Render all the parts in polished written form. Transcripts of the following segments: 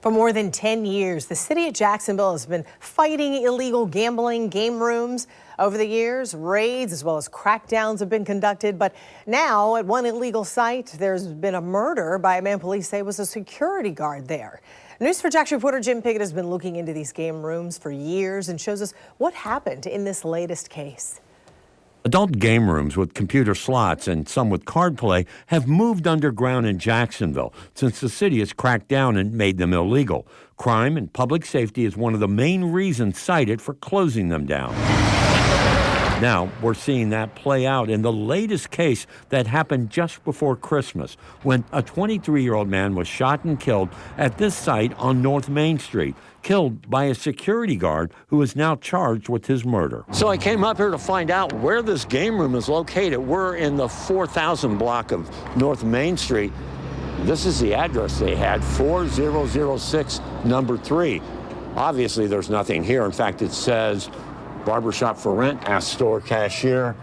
For more than 10 years, the city of Jacksonville has been fighting illegal gambling game rooms. Over the years, raids as well as crackdowns have been conducted. But now at one illegal site, there's been a murder by a man police say was a security guard there. News4Jax reporter Jim Pickett has been looking into these game rooms for years and shows us what happened in this latest case. Adult game rooms with computer slots and some with card play have moved underground in Jacksonville since the city has cracked down and made them illegal. Crime and public safety is one of the main reasons cited for closing them down. Now, we're seeing that play out in the latest case that happened just before Christmas when a 23-year-old man was shot and killed at this site on North Main Street, killed by a security guard who is now charged with his murder. So I came up here to find out where this game room is located. We're in the 4000 block of North Main Street. This is the address they had, 4006 number 3. Obviously, there's nothing here. In fact, it says barbershop for rent, ask store cashier.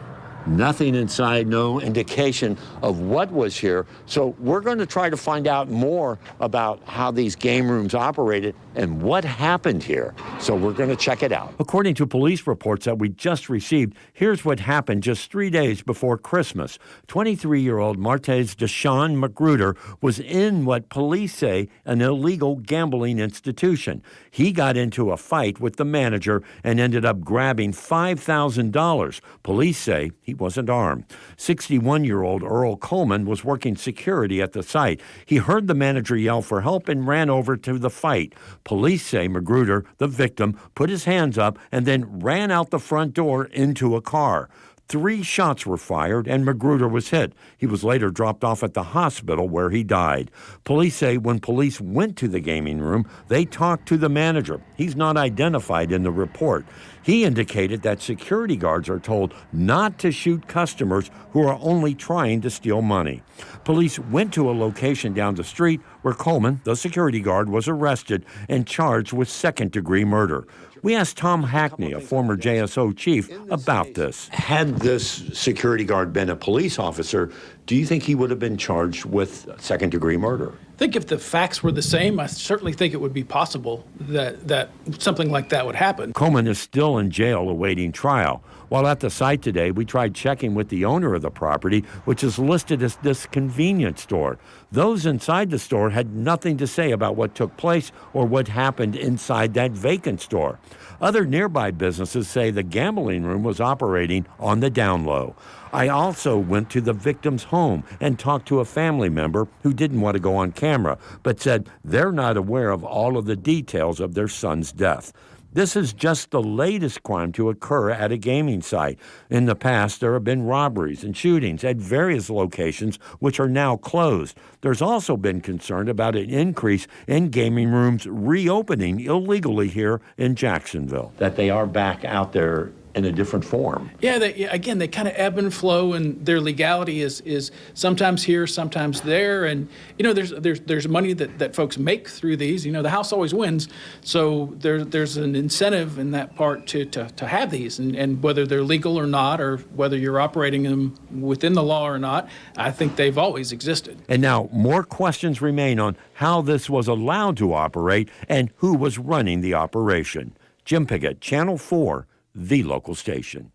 Nothing inside, no indication of what was here. So we're going to try to find out more about how these game rooms operated and what happened here. So we're going to check it out. According to police reports that we just received, here's what happened just 3 days before Christmas. 23-year-old Martez Deshaun Magruder was in what police say an illegal gambling institution. He got into a fight with the manager and ended up grabbing $5,000. Police say he wasn't armed. 61-year-old Earl Coleman was working security at the site. He heard the manager yell for help and ran over to the fight. Police say Magruder, the victim, put his hands up and then ran out the front door into a car. 3 shots were fired and Magruder was hit. He was later dropped off at the hospital where he died. Police say when police went to the gaming room, they talked to the manager. He's not identified in the report. He indicated that security guards are told not to shoot customers who are only trying to steal money. Police went to a location down the street where Coleman, the security guard, was arrested and charged with second-degree murder. We asked Tom Hackney, a former JSO chief, about this. Had this security guard been a police officer, do you think he would have been charged with second-degree murder? I think if the facts were the same, I certainly think it would be possible that something like that would happen. Coleman is still in jail awaiting trial. While at the site today, we tried checking with the owner of the property, which is listed as this convenience store. Those inside the store had nothing to say about what took place or what happened inside that vacant store. Other nearby businesses say the gambling room was operating on the down low. I also went to the victim's home and talked to a family member who didn't want to go on camera, but said they're not aware of all of the details of their son's death. This is just the latest crime to occur at a gaming site. In the past, there have been robberies and shootings at various locations which are now closed. There's also been concern about an increase in gaming rooms reopening illegally here in Jacksonville. That they are back out there in a different form. Yeah, again, they kind of ebb and flow, and their legality is sometimes here, sometimes there. And there's money that folks make through these. The house always wins, so there's an incentive in that part to have these, and whether they're legal or not, or whether you're operating them within the law or not, I think they've always existed. And now more questions remain on how this was allowed to operate and who was running the operation. Jim Pickett, Channel 4. The local station.